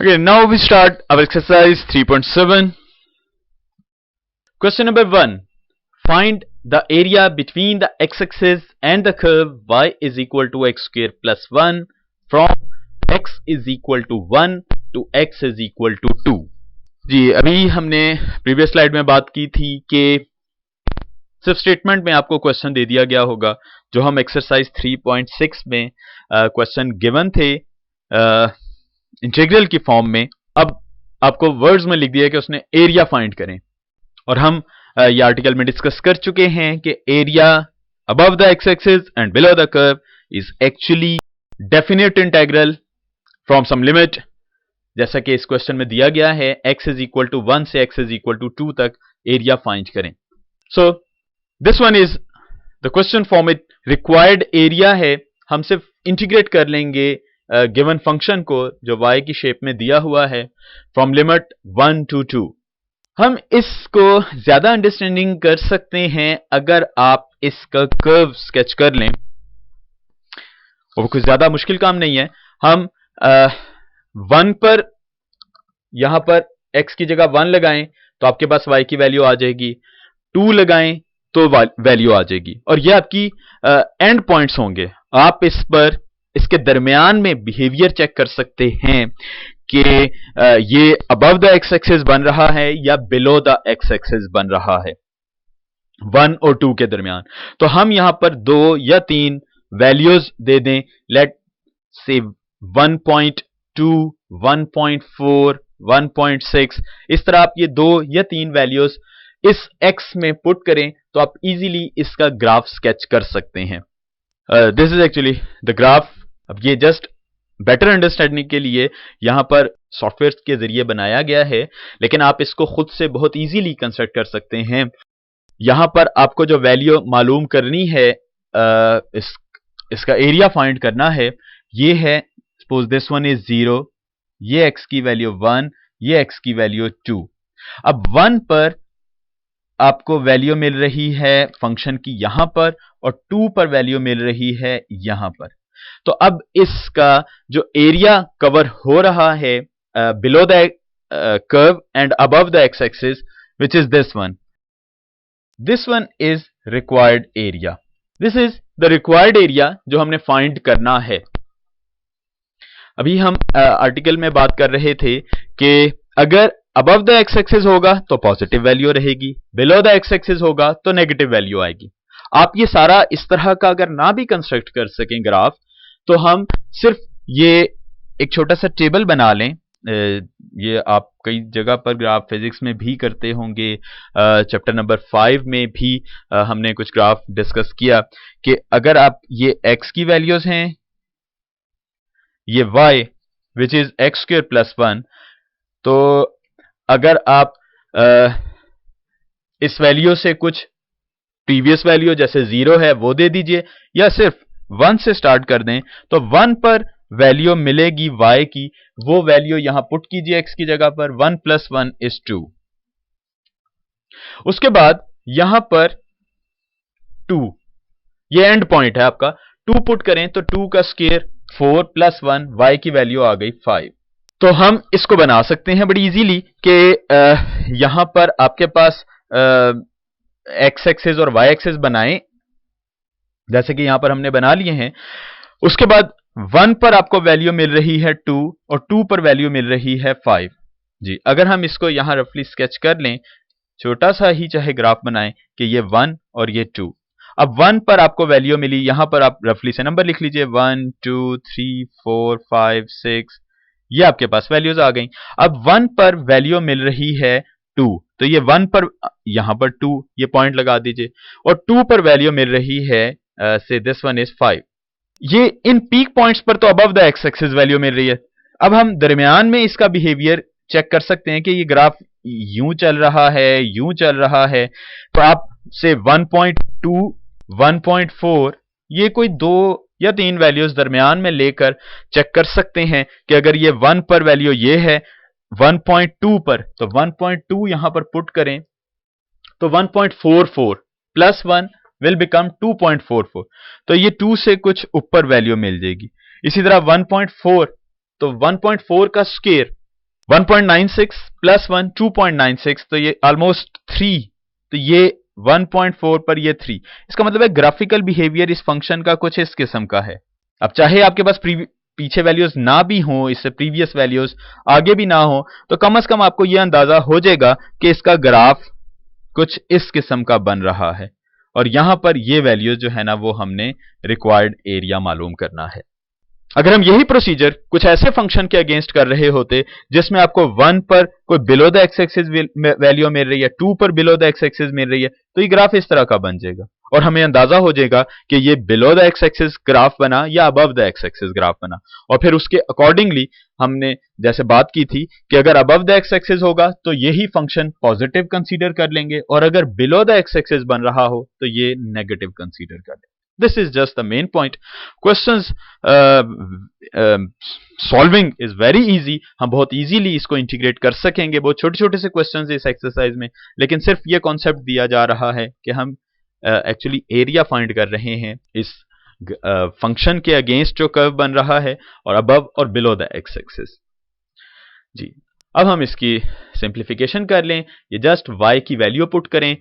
Okay, now we start our exercise 3.7. Question number 1. Find the area between the x-axis and the curve y is equal to x square plus 1 from x is equal to 1 to x is equal to 2. जी अभी हमने previous slide में बात की थी कि सिर्फ statement में आपको क्वेश्चन दे दिया गया होगा जो हम एक्सरसाइज 3.6 में क्वेश्चन गिवन थे इंटीग्रल की फॉर्म में। अब आपको वर्ड्स में लिख दिया कि उसने एरिया फाइंड करें और हम ये आर्टिकल में डिस्कस कर चुके हैं कि area above the x axis and below the curve is actually definite integral from some limit, जैसा कि इस क्वेश्चन में दिया गया है x इज इक्वल टू 1 से x इज इक्वल टू 2 तक एरिया फाइंड करें। So this one is the question form it required area है। हम सिर्फ इंटीग्रेट कर लेंगे गिवन फंक्शन को जो y की शेप में दिया हुआ है फ्रॉम लिमिट 1 to 2। हम इसको ज्यादा अंडरस्टैंडिंग कर सकते हैं अगर आप इसका कर्व स्केच कर लें, वो कुछ ज्यादा मुश्किल काम नहीं है। हम 1 पर यहां पर x की जगह 1 लगाएं तो आपके पास y की वैल्यू आ जाएगी, 2 लगाएं तो वैल्यू आ जाएगी और ये आपकी एंड पॉइंट्स होंगे। आप इस पर इसके दरमियान में बिहेवियर चेक कर सकते हैं कि ये अबव द एक्स एक्सिस बन रहा है या बिलो द एक्स एक्सिस बन रहा है 1 और 2 के दरमियान। तो हम यहां पर 2 या 3 वैल्यूज दे दें, लेट से 1.2, 1.4, 1.6, इस तरह आप ये 2 या 3 वैल्यूज इस x में पुट करें तो आप इजीली इसका ग्राफ स्केच कर सकते हैं। This is actually the graph. अब ये जस्ट बेटर अंडरस्टैंडिंग के लिए यहां पर सॉफ्टवेयर के जरिए बनाया गया है, लेकिन आप इसको खुद से बहुत इजीली कंस्ट्रक्ट कर सकते हैं। यहां पर आपको जो वैल्यू मालूम करनी है, इसका एरिया फाइंड करना है, ये है सपोज दिस वन इज 0, ये x की वैल्यू 1, ये x की वैल्यू 2। अब 1 पर आपको वैल्यू मिल रही है फंक्शन की यहां पर और 2 पर वैल्यू मिल रही है यहां पर। तो अब इसका जो एरिया कवर हो रहा है below the curve and above the x axis which is this one is required area. This is the required area जो हमने फाइंड करना है। अभी हम आर्टिकल में बात कर रहे थे कि अगर अबव द एक्स एक्सिस होगा तो पॉजिटिव वैल्यू रहेगी, बिलो द एक्स एक्सिस होगा तो नेगेटिव वैल्यू आएगी। आप ये सारा इस तरह का अगर ना भी कंस्ट्रक्ट कर सकें ग्राफ, तो हम सिर्फ ये एक छोटा सा टेबल बना लें। ये आप कई जगह पर ग्राफ फिजिक्स में भी करते होंगे, चैप्टर नंबर 5 में भी हमने कुछ ग्राफ डिस्कस किया कि अगर आप ये x की वैल्यूज हैं, ये y which is x square plus 1, तो अगर आप इस वैल्यू से कुछ प्रीवियस वैल्यू जैसे 0 है वो दे दीजिए या सिर्फ 1 से स्टार्ट कर दें, तो 1 पर वैल्यू मिलेगी y की, वो वैल्यू यहां पुट कीजिए x की जगह पर, 1 + 1 is 2। उसके बाद यहां पर 2, ये एंड पॉइंट है आपका, 2 पुट करें तो 2 का स्क्वायर 4 + 1, y की वैल्यू आ गई 5। तो हम इसको बना सकते हैं बड़ी इजीली कि यहां पर आपके पास एक्स एक्सिस और वाई एक्सिस बनाएं, जैसे कि यहां पर हमने बना लिए हैं। उसके बाद 1 पर आपको वैल्यू मिल रही है 2 और 2 पर वैल्यू मिल रही है 5। जी अगर हम इसको यहां रफली स्केच कर लें, छोटा सा ही चाहे ग्राफ बनाएं कि ये 1 और ये 2। अब 1 पर आपको वैल्यू मिली, यहां पर आप रफली से नंबर लिख लीजिए 1 2 3 4 5 6, ये आपके पास वैल्यूज आ गई। अब 1 पर वैल्यू मिल रही है 2, तो ये 1 पर यहां पर 2 ये पॉइंट लगा दीजिए, और 2 पर वैल्यू मिल रही है से दिस वन इज 5। ये इन पीक पॉइंट्स पर तो above the x axis value मिल रही है। अब हम दरमियान में इसका बिहेवियर चेक कर सकते हैं कि ये ग्राफ यूं चल रहा है, यूं चल रहा है। तो आप से 1.2, 1.4 ये कोई 2 या 3 वैल्यूज दरमियान में लेकर चेक कर सकते हैं कि अगर ये 1 पर वैल्यू ये है, 1.2 पर तो 1.2 यहां पर पुट करें तो 1.44 + 1 विल बिकम 2.44, तो ये 2 से कुछ ऊपर वैल्यू मिल जाएगी। इसी तरह 1.4, तो 1.4 का स्क्वायर 1.96 प्लस 1 2.96, तो ये ऑलमोस्ट 3, तो ये 1.4 पर ये 3। इसका मतलब है ग्राफिकल बिहेवियर इस फंक्शन का कुछ इस किस्म का है। अब चाहे आपके पास पीछे वैल्यूज ना भी हो, इससे प्रीवियस वैल्यूज आगे भी ना हो, तो कम से कम आपको यह अंदाजा हो जाएगा कि इसका ग्राफ कुछ इस किस्म का बन रहा है। और यहां पर ये वैल्यूज जो है ना, वो हमने रिक्वायर्ड एरिया मालूम करना है। अगर हम यही प्रोसीजर कुछ ऐसे फंक्शन के अगेंस्ट कर रहे होते जिसमें आपको 1 पर कोई below the x axis value मिल रही है, 2 पर बिलो द एक्स एक्सिस मिल रही है, तो ये ग्राफ इस तरह का बन जाएगा और हमें अंदाजा हो जाएगा कि ये below the x axis graph बना या above the x axis graph बना। और फिर उसके अकॉर्डिंगली हमने जैसे बात की थी कि अगर अबव द एक्स एक्सिस होगा तो यही फंक्शन पॉजिटिव कंसीडर कर लेंगे, और अगर बिलो द एक्स एक्सिस बन रहा हो तो ये नेगेटिव कंसीडर कर लेंगे। This is just the main point. Questions solving is very easy. हम बहुत easily इसको इंटीग्रेट कर सकेंगे, बहुत छोटे छोटे से क्वेश्चंस इस एक्सरसाइज में, लेकिन सिर्फ ये कॉन्सेप्ट दिया जा रहा है कि हम एक्चुअली एरिया फाइंड कर रहे हैं इस फंक्शन के अगेंस्ट जो कर्व बन रहा है और अबव और बिलो द एक्स एक्सिस। जी, अब हम इसकी सिंप्लीफिकेशन कर लें। ये जस्ट y की वैल्यू पुट करें।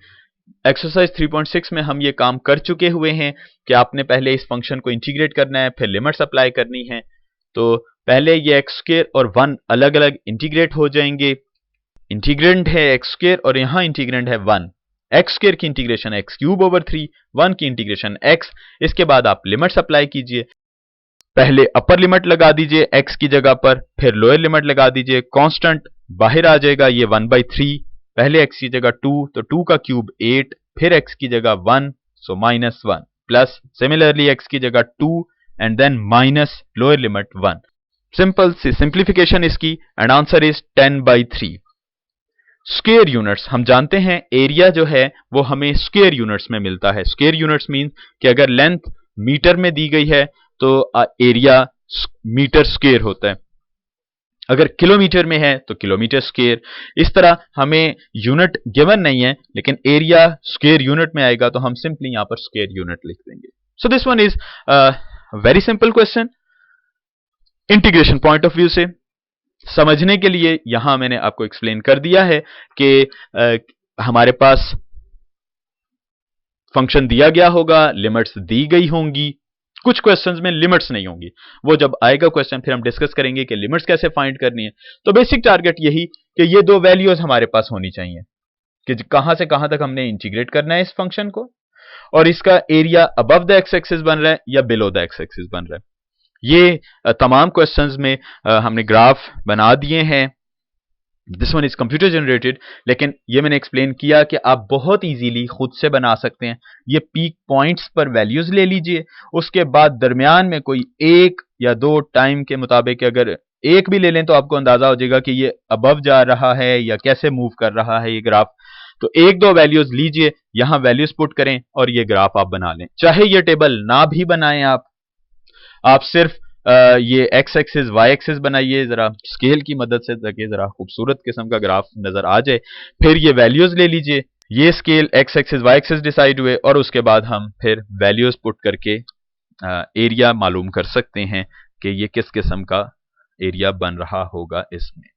एक्सरसाइज 3.6 में हम ये काम कर चुके हुए हैं कि आपने पहले इस फंक्शन को इंटीग्रेट करना है, फिर लिमिट्स अप्लाई करनी है। तो पहले ये एक्स स्क्वायर और 1 अलग अलग इंटीग्रेट हो जाएंगे। इंटीग्रेंड है एक्स स्क्वायर और यहां इंटीग्रेंड है 1। एक्स स्क्वायर की इंटीग्रेशन एक्स क्यूब ओवर 3, 1 की इंटीग्रेशन एक्स। इसके बाद आप लिमिट्स अप्लाई कीजिए। पहले अपर लिमिट लगा दीजिए एक्स की जगह पर, फिर लोअर लिमिट लगा दीजिए। कांस्टेंट बाहर आ जाएगा, ये 1/3। पहले x की जगह 2, तो 2 का क्यूब 8, फिर x की जगह 1, सो -1, प्लस सिमिलरली x की जगह 2 and then minus lower limit 1। Simple सी सिंप्लीफिकेशन इसकी, and answer is 10/3। Square units हम जानते हैं, एरिया जो है वो हमें स्क्वायर यूनिट्स में मिलता है। स्क्वायर यूनिट्स मीन कि अगर लेंथ मीटर में दी गई है तो एरिया मीटर स्क्वायर होता है, अगर किलोमीटर में है तो किलोमीटर स्क्वायर। इस तरह हमें यूनिट गिवन नहीं है, लेकिन एरिया स्क्वायर यूनिट में आएगा तो हम सिंपली यहां पर स्क्वायर यूनिट लिख देंगे। So this one is very simple question. Integration point of view से समझने के लिए यहां मैंने आपको एक्सप्लेन कर दिया है कि हमारे पास फंक्शन दिया गया होगा, लिमिट्स दी गई होंगी, कुछ क्वेश्चंस में लिमिट्स नहीं होंगी। वो जब आएगा क्वेश्चन फिर हम डिस्कस करेंगे कि लिमिट्स कैसे फाइंड करनी है। तो बेसिक टारगेट यही कि ये दो वैल्यूज हमारे पास होनी चाहिए कि कहां से कहां तक हमने इंटीग्रेट करना है इस फंक्शन को, और इसका area above the x axis बन रहा है या बिलो द एक्स एक्सिस बन रहा है। ये तमाम क्वेश्चंस में हमने ग्राफ बना दिए हैं। This one is computer generated, लेकिन ये मैंने एक्सप्लेन किया कि आप बहुत इजीली खुद से बना सकते हैं। ये पीक पॉइंट्स पर वैल्यूज ले लीजिए, उसके बाद दरमियान में कोई 1 या 2 टाइम के मुताबिक अगर 1 भी ले लें तो आपको अंदाजा हो जाएगा कि ये अबव जा रहा है या कैसे मूव कर रहा है ये ग्राफ। तो 1-2 वैल्यूज लीजिए, यहां वैल्यूज पुट करें और ये ग्राफ आप बना लें। चाहे ये टेबल ना भी बनाएं आप सिर्फ ये एक्स एक्सिस वाई एक्सिस बनाइए जरा स्केल की मदद से, ताकि जरा खूबसूरत किस्म का ग्राफ नजर आ जाए। फिर ये वैल्यूज ले लीजिए, ये scale X axis Y axis decide हुए, और उसके बाद हम फिर वैल्यूज पुट करके एरिया मालूम कर सकते हैं कि ये किस किस्म का एरिया बन रहा होगा इसमें।